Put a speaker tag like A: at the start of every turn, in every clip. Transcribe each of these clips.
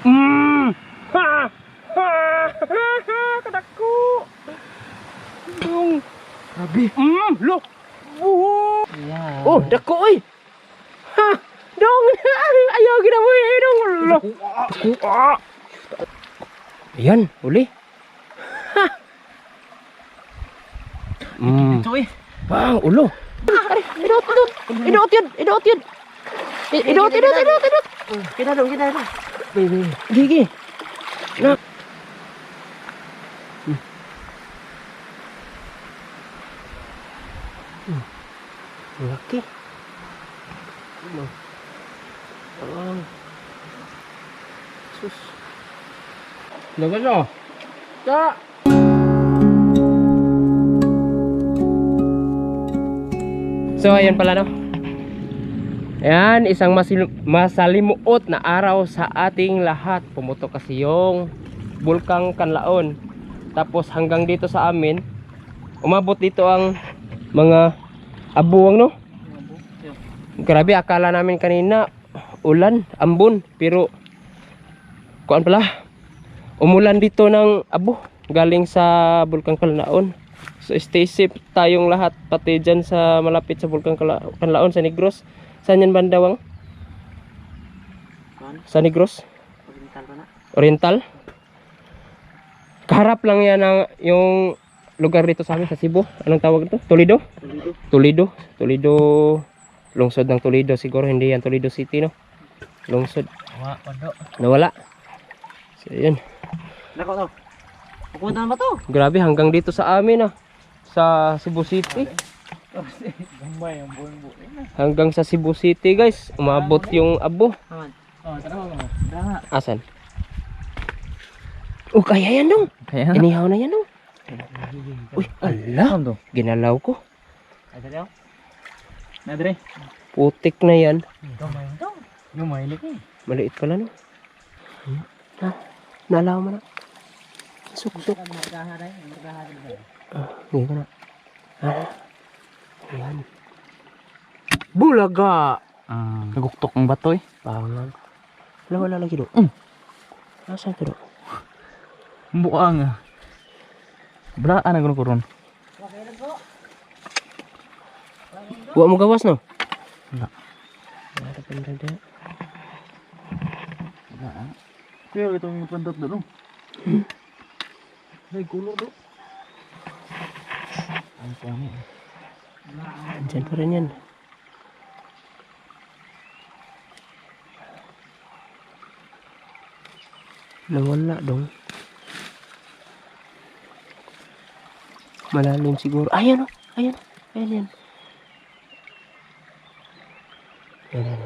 A: Ha! Ha! Kadako! Dong!
B: Grabe.
A: Lo! Oh!
B: Yan.
A: Oh, dako oy! Ha! Dong! Ayaw ginawa eh, dong! Lo! Dako! Ayan, uli. Ha!
B: Ito eh.
A: Bang, ulo! Idot yun! Idot yun! Idot!
B: Kita dong. Baby.
A: Gigi! Nak! Laki. Ano? Sus. Lagas oh. Ta. So ayan pala no. Ayan, isang masalimuot na araw sa ating lahat. Pumutok kasi yung Bulkang Kanlaon. Tapos hanggang dito sa amin, umabot dito ang mga abuwang no. Grabe, akala namin kanina ulan, ambon, pero kuan pala, umulan dito ng abo galing sa Bulkang Kanlaon. So stay safe tayong lahat, pati dyan sa malapit sa Bulkang Kanlaon sa Negros. Saan yan bandawang? Sa Negros? Oriental. Kaharap lang yan ang yung lugar dito sa amin sa Cebu. Anong tawag ito? Toledo? Toledo. Lungsod ng Toledo siguro, hindi yan Toledo City no. Lungsod. Nawala. So yun.
B: Nako to. Pupunta na ba to?
A: Grabe, hanggang dito sa amin sa Cebu City. Hanggang sa Cebu City guys, umabot yung abo.
B: Oh, tara mo.
A: Asan? Oh, kaya yan dong.
B: Kaya
A: Inihaw na yan dong. Uy, ala. Ginalaw ko.
B: Adre. Nadre.
A: Putik na yan.
B: Yung mahilig eh.
A: Maliit pala no. Nalaw mo na. Suksok. Hindi ko na. Ayan. Bulaga!
B: Naguktok ang bato eh.
A: Pangang. Wala lagi do. Nasaan ito do?
B: Buang. Beraan ang kuron.
A: Huwag mo gawas no?
B: Wala.
A: Wala pa rin dyan.
B: Beraan. Pero ito yung pandot doon. May gulo do. Ang poni.
A: Diyan pa rin yan. Nawala dong. Malalim siguro. Ayan o. Ayan yan. Ayan.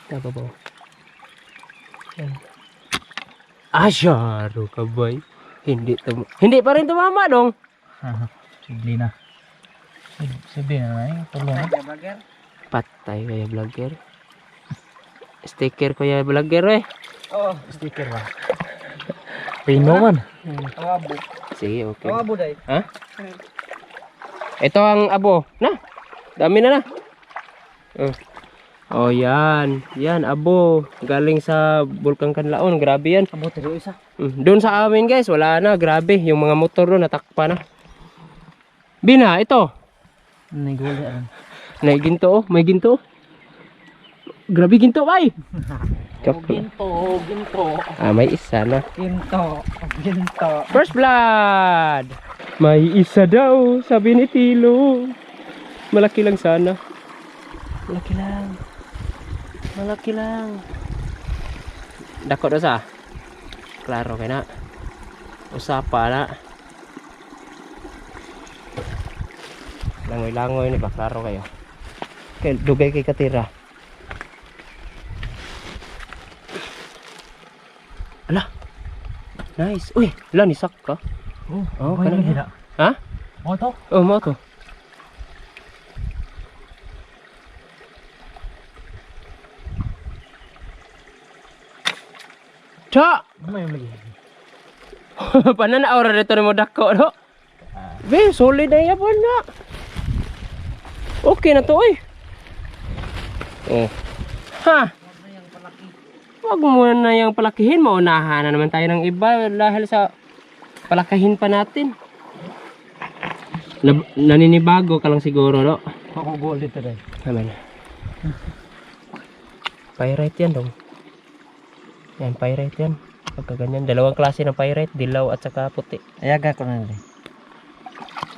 A: Nababaw. Ayan. Asyaro ka boy. Hindi pa rin tumama dong.
B: Sigli na. Sigli na eh. Tulong.
A: Patay kaya vlogger. Sticker kaya vlogger eh.
B: Oh, sticker ba? Pino man.
A: Abo. Sige, okay.
B: Abo dai.
A: Ha? Ito ang abo. Na. Dami na. Oh, yan. Yan, abo. Galing sa Bulkang Kanlaon. Grabe yan.
B: Abo tayo isa.
A: Doon sa amin guys, wala na. Grabe. Yung mga motor doon, natakpa na. Bina, ito.
B: Naguli yan.
A: May ginto, oh. May ginto. Grabe ginto, ay.
B: Ginto.
A: Ah, may isa na.
B: Ginto.
A: First blood. May isa daw, sabi ni Tilo. Malaki lang sana. Malaki lang. Dako do sa. Klaro kay na. Usapa na. Langoy-langoy ni ba, klaro kayo. Kay dugay kay katira. Ala. Nice. Uy, ala nisak ka. Oh, kanang hira. Ha?
B: Mo to?
A: Oh, mo to. Cha!
B: May lagi.
A: Panan na aura dito ni mo dako, no? Be, solid na yapon na. Okay na to, oy. Oh. Ha. Huwag mo na yung palakihin. Maunahan na naman tayo ng iba dahil sa palakihin pa natin. Naninibago ka lang siguro, no?
B: Makugol dito dahil.
A: Naman. Pyrite yan dong. Yan, pyrite yan. Pagka ganyan. Dalawang klase ng pyrite. Dilaw at saka puti.
B: Ayaga ko na nila.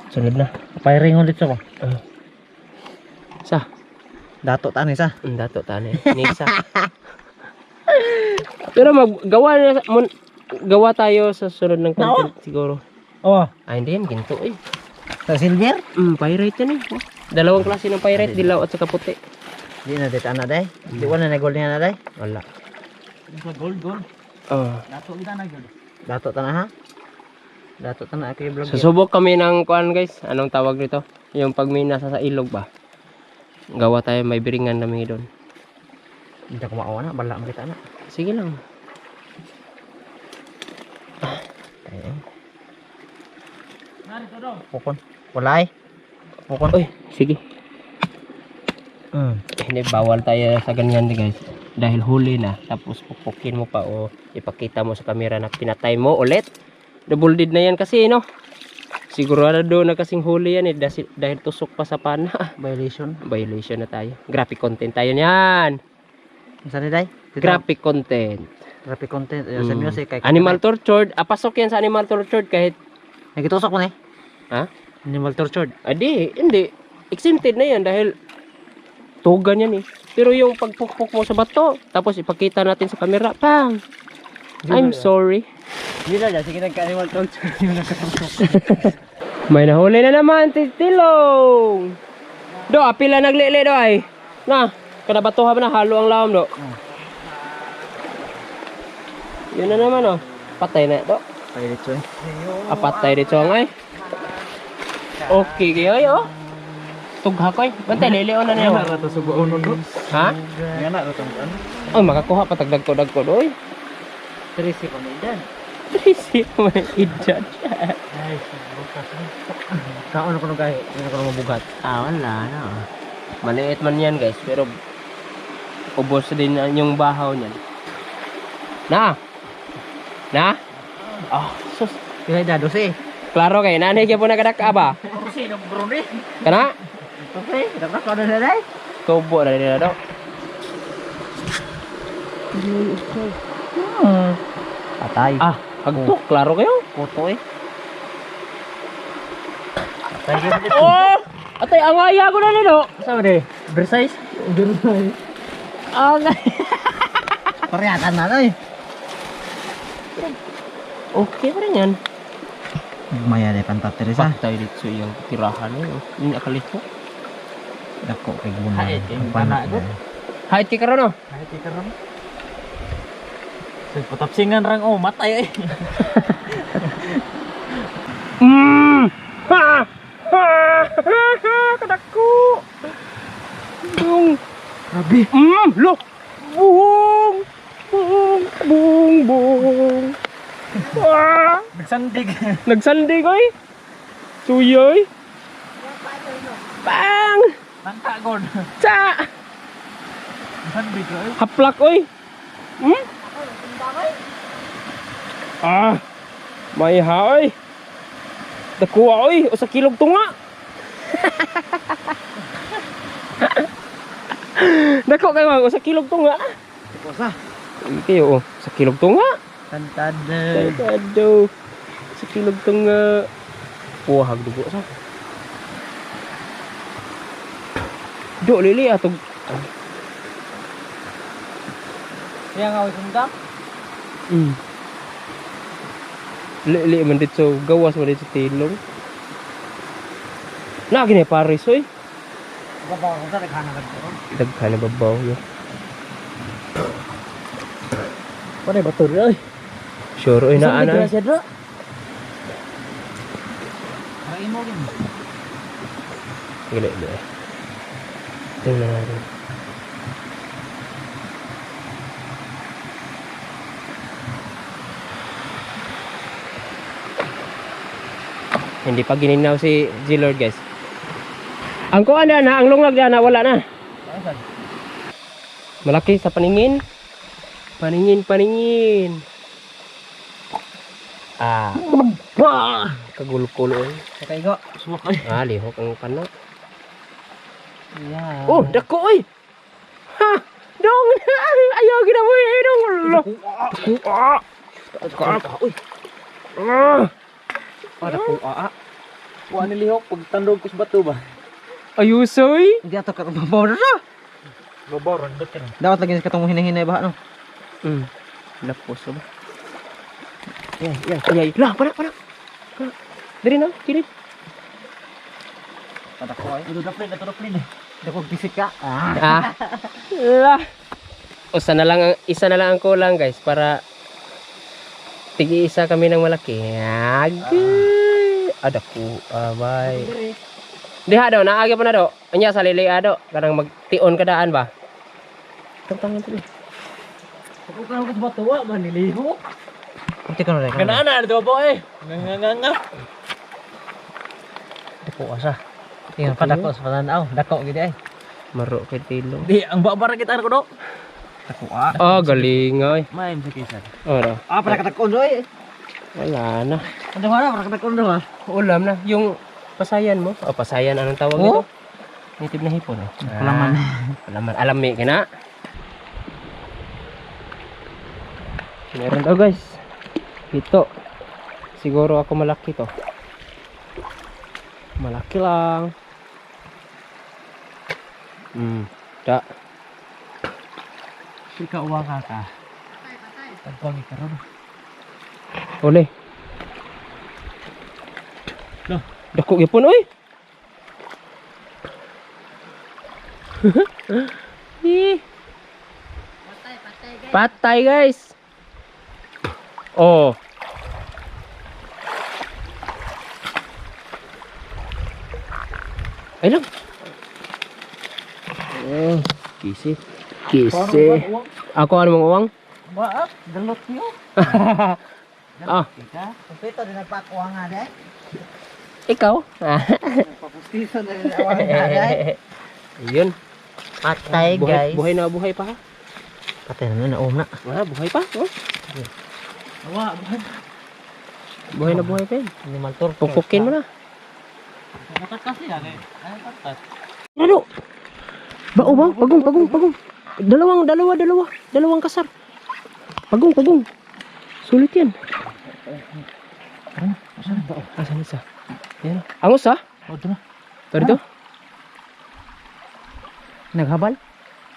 A: Sunod na.
B: Firing ulit sa ko.
A: Sa?
B: Dato tani sa.
A: Dato tani. Nisa. Pero gawa tayo sa sunod ng content siguro.
B: Oh,
A: Hindi yan. Ginto eh.
B: sa silver?
A: Pyrite yan eh. Dalawang klase ng pyrite. Dilaw at saka puti.
B: Di na dito ana day. Di wala na gold niya na day.
A: Wala.
B: Gold. Dato kita na gold. Dato ta na ha. Dato ta na kay vlog.
A: Susubok kami ng kuan guys. Anong tawag nito? Yung pag may nasa sa ilog ba? Gawa tayo may biringan namin doon.
B: Hindi ko maawa na, bala kita na.
A: Sige lang.
B: Pukon. Wala eh. Pukon.
A: Uy, sige. Hindi bawal tayo sa ganyan guys. Dahil huli na. Tapos pupukin mo pa o ipakita mo sa camera na pinatay mo ulit. Double dead na yan kasi no. Sigurado na kasing huli yan eh. Dahil tusok pa sa pana.
B: Violation.
A: Violation na tayo. Graphic content tayo niyan.
B: Saan ni day?
A: Graphic content.
B: Graphic content. Sa music. Kay
A: Animal tortured. Pasok yan sa animal tortured kahit.
B: Nagitusok mo na eh.
A: Ha?
B: Animal tortured.
A: Hindi. Exempted na yan dahil tugan yan eh. Pero yung pagpukpok mo sa bato, tapos ipakita natin sa camera, pang! I'm sorry.
B: Hindi na, sige nagka-animal tortured.
A: May nahuli na naman, titilong! Do, apila naglili do ay. Na, kada batuha ba na, halo ang lawam do. Yun na naman oh. Patay na do.
B: Patay dito eh.
A: Patay dito ang ay. Okay kayo oh. Tugha ko eh. Bantay, lilion na niya.
B: Nga na ito subuon mo.
A: Ha?
B: Nga na ito.
A: Oh, makakuha pa tagdag-ko doy.
B: Trisi pa may dan.
A: Trisi pa may idyan.
B: Ay, bukas na. Kaon ako nung kahit. Hindi ako nung mabugat.
A: Wala na. Maliit man yan guys, pero ubos din yung bahaw niyan. Na? Sus.
B: Kaya dados eh.
A: Klaro kay nanay kaya po nakadaka ba?
B: Sino bro ni?
A: Kana?
B: Okay, dapat ko na day.
A: Tubo na nila daw.
B: Patay.
A: Hagtok, klaro kayo?
B: Puto eh.
A: Oh! Atay, angaya ko na nilo.
B: Saan de? Oversize? Oversize. Parehatan na eh.
A: Okay pa rin yan.
B: Maya de pantatri sa.
A: Patay dito yung tirahan yun. Hindi nakalito.
B: Dako kay guna.
A: Hait yung pana doon. Hait ka karon oh.
B: Hait ka ron. Sa patapsingan rang matay eh.
A: Kadako. Bung.
B: Grabe.
A: Lo. Bung. Nagsandig oy. Suyoy. Bang.
B: Nangka god.
A: Cha.
B: Sandig oy.
A: Haplak oy. May haoy. Dakuha oy, usa kilog tunga. Dako kay mga usa kilog tunga.
B: Kosa.
A: Kayo oh, sa kilog tunga.
B: Tantad.
A: Tado. Sa kilog tunga. Puhag dugo sa. Do lili atog.
B: Kaya nga usunda.
A: Lili man dito gawas man dito tilong. Na gini pares oy.
B: Babaw ko sa naghanap ko.
A: Daghan na babaw yo.
B: Pare batur oy.
A: Sure oy na ana.
B: Ay mo gin.
A: Gila. Tingnan natin. Hindi pa gininaw si G-Lord guys. Ang kuha na ang lungag na wala na. Malaki sa paningin. Paningin, paningin. Ah, kagulo-kulo.
B: Sakay ko. Suwak ay.
A: Ah, lihok ang pano.
B: Yeah.
A: Oh, dako oy. Ha, dong. Ayaw gina mo dong.
B: Uy.
A: Ah,
B: Ada ko Wa ni lihok pag tandog ko sa bato ba.
A: ayusoy.
B: Hindi ato ka babaw na. Babaw randot ka. Dapat lagi katong hinahinay ba no?
A: Lapos ba? Yan. Lah, para. Dari na, kiri.
B: Pada ko ay. Ito na plin. Dako bisik ka.
A: Lah. Isa na lang ang kulang, guys, para tigi-isa kami ng malaki. Ada ko, abay. Diha daw, naagi pa na daw. Anya sa lili ado, kanang magtion kadaan ba? Tangtangan tuloy.
B: Ako ka ko sa bato wa man ni lihok. Kunti ka na rin.
C: Kanana dito po eh. Nga.
B: Dako asa. Tingnan pa dako sa pananaw. Dako gid ay.
A: Maro kay tilong.
C: Di, ang babara kita ko do.
B: Dako
A: Oh, galing ay.
C: Main sa kisan.
A: Ora,
B: para katakon doy.
A: wala na.
B: Ano wala para katakon do ha.
A: Ulam na. Yung pasayan mo. Oh, pasayan. Anong tawag
B: Oh?
A: nito? Native na hipon. Eh.
B: Palaman.
A: Palaman. Alami ka na. Meron daw, guys. Ito. Siguro ako malaki to. Malaki lang. Da.
B: Sika uwa ka. Tagpagi ka ron.
A: Uli.
C: Loh.
A: Dako gyapon oy. Patay guys. Oh. Ay lang. Kisi. Ako ano mong uwang?
B: Ba, dalot niyo.
A: Ah,
B: Ika, kumpleto din nagpakuha nga day.
A: ikaw?
B: Papustiso na rin awang nga day.
A: Ayun.
B: Patay
A: Buhay na buhay pa ha.
B: Patay na naom na.
A: Buhay pa. Oh.
C: Awa,
A: Buhay na buhay pa yun.
B: Animal tour.
A: Pupukin mo na.
C: matakas yan eh. Ano tatas?
A: Ano? Bao ba? Pagong. Dalawang kasar. Pagong. Sulit yan. Asan isa? Yan. Angos ha?
B: O, ito na.
A: Ito dito?
B: Naghabal?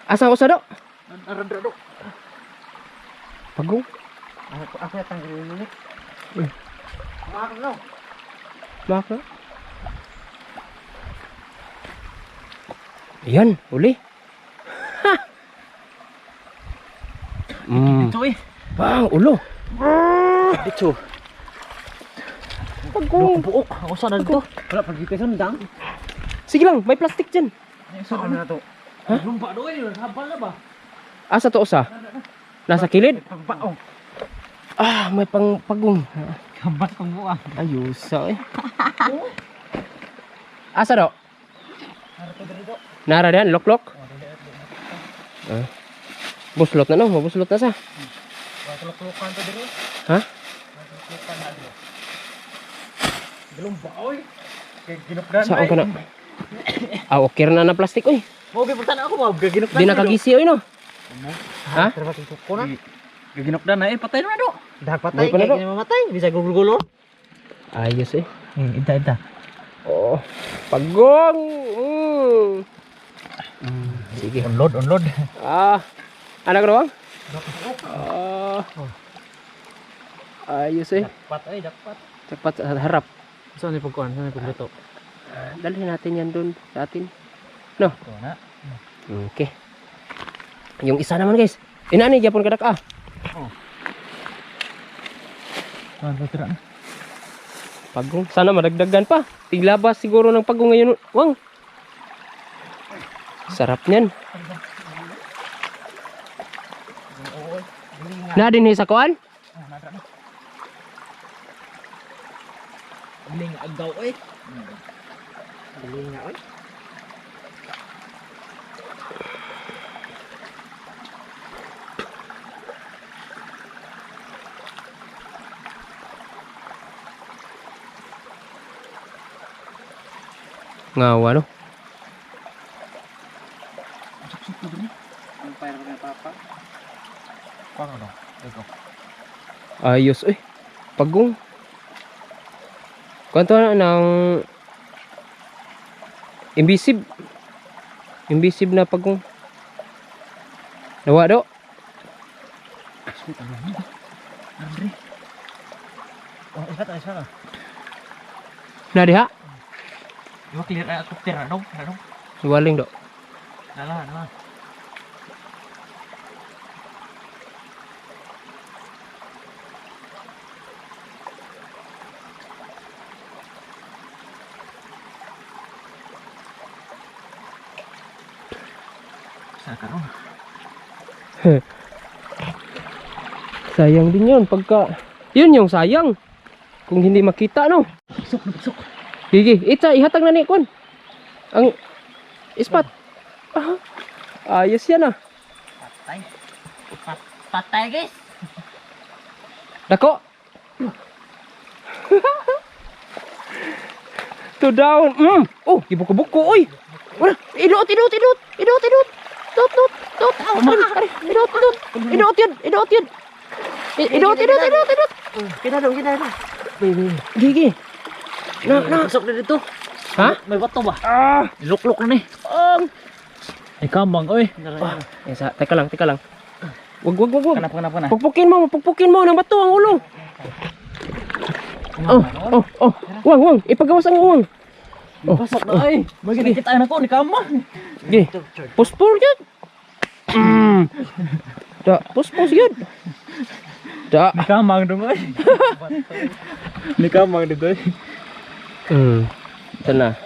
A: Asa angos na do?
C: Narandrado.
A: Pagong.
B: Ako yatang ililit. Makakal no.
A: Baka. Yan. Uli. Ha!
C: Ito eh.
A: Bang. Ulo.
C: Dito.
A: Pagong.
B: Buok. Ako saan na dito? Wala, pag dito sundang.
A: Sige lang. May plastic dyan.
B: Saan na to?
C: Lumpa do eh. Habal na ba?
A: Asa to usa? Nasa kilid?
B: Pagbaong.
A: May pagong.
B: Kabas kong buang.
A: Ayusa eh. Asa do? Nara diyan, loklok. Buslot na no, mabuslot na sa.
B: Tulok-tulokan to dito.
A: Ha?
B: Tulok-tulokan na dito.
C: Lumpa oy. Kay ginukdan.
A: Saan ka na? Okay na na plastic oy.
C: Mo gipunta na ako mo. Ginukdan.
A: Di nakagisi oy no. Ha?
B: Pero bakit ko na?
C: Ginukdan na eh. Patay na do.
B: Dah patay,
A: Buhay pa na
B: kaya
A: to.
B: kini mamatay. Bisa gulol-gulol.
A: Ayos eh.
B: Ida.
A: Oh, pagong. Sige.
B: Unload.
A: Anak doang? Ayos eh.
B: Dapat.
A: Cepat harap.
B: Saan ni pagkuhan? Saan ni pagluto?
A: Dalhin natin yan doon sa atin. No?
B: Ito na.
A: Okay. Yung isa naman guys. Inani Japon kadak
B: Saan ba tira na?
A: Pagong. Sana madagdagan pa. Tiglabas siguro ng pagong ngayon. Wang. Sarap niyan. Na din sa kuan?
C: Biling agaw eh.
B: Galing nga oy.
A: Ngawa no.
B: Ang payro ng papa.
C: Paano no? Ikaw.
A: Ayos eh. Pagong. Kanto na ng invisible. Invisible na pagong. Nawa do.
C: Sweet ang lami. Andre. Oh, isa.
A: Na diha.
C: Iwa clear na ako tira dong.
A: Waling do.
C: Nala. Sa karon.
A: Sayang din yun pagka yun yung sayang kung hindi makita no.
C: Busok.
A: Gigi, ihatag na ni kon. Ang ispat. Ayos yan ah.
C: Patay guys.
A: Dako. To down. Oh, ibuko-buko oy. Wala, idot. Tot. Idot yun. Idot.
C: Kita dong.
A: Gigi. Na.
C: Busok na dito.
A: Ha?
C: May bato ba?
A: Ah.
C: Luk-luk na ni. Ay kambang oy.
A: Teka lang. Wag.
C: Kanap na.
A: Pukpukin mo ng bato ang ulo. Oh. Wang. Ipagawas ang uwang.
C: Pasok na ay. Bagay kita na ko ni kambang.
A: Gi. Puspur yun. Da, puspus yun. Da.
C: Ni kambang dong ay. Ni kambang dito ay.
A: Ito na.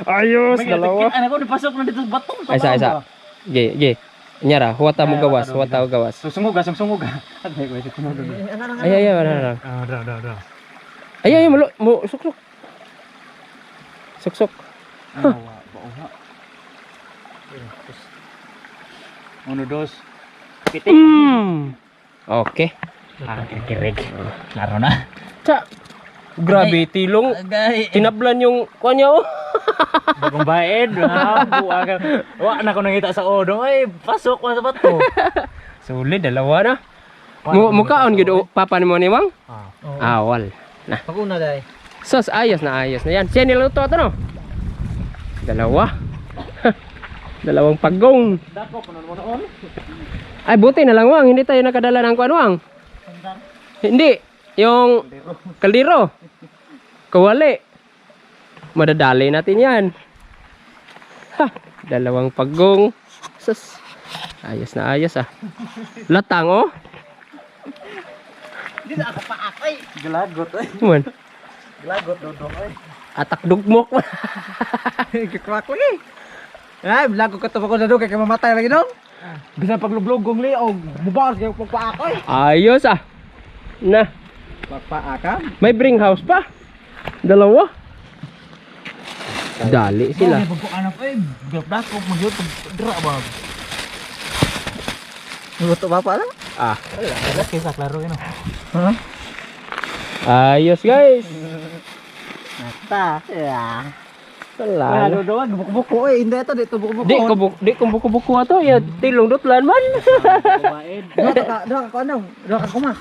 A: Ayos, dalawa.
C: Kita na ko ni pasok na dito sa bato.
A: Ay, isa. Gi. Nyara, huwata mo gawas.
C: Sungog. Agay ko ito mo dong.
A: Ay.
C: Da.
A: Ay, mo suksok. Suksok.
C: Bawa. Uno, dos. Pitik.
A: Okay.
C: Kirig. Laro na.
A: Sa grabe tilong.
C: Agay.
A: Tinablan yung kuha niya oh.
C: Bagong baed. Wa na ko nangita sa odo. Ay, pasok mo sa bato.
A: Sulit, dalawa na. Mukaon gid papa ni mo ni Mang? Awal. Nah.
B: Pag-una day.
A: Sos, ayos na yan. Siya niluto ito no? Dalawa. Dalawang pagong.
C: Dako pa noon.
A: Ay, buti na lang Wang. Hindi tayo nakadala ng kuan Wang. Hindi. Yung kaldero. Kawali. Madadali natin yan. Ha, dalawang pagong. Sos. Ayos na ayos ah. Latang oh.
B: Hindi na ako paakay.
C: Galagot ay.
A: Man.
C: Galagot dodong ay.
A: Atak dugmok.
B: Kikwak ko ni. Ay, blago ka to ko na do kay mamatay lagi dong. Bisa paglublogong li og mubar kay pagpaakay.
A: Ayos ah. Na.
B: Pagpaakam.
A: May bring house pa. Dalawa. Dali sila.
C: Pag anak ay, dako magyud dra ba.
B: Luto ba pa lang?
A: Ah.
C: Wala kay sa klaro yun.
B: Ha?
A: Ayos guys.
B: Ta. Ya.
A: Wala.
B: Ano doon, buko-buko eh. Hindi ito, dito buko-buko.
A: Di ko buko-buko ato ya tilong dutlan man.
C: Baed.
B: Doon ka, ano? Doon ka kuma.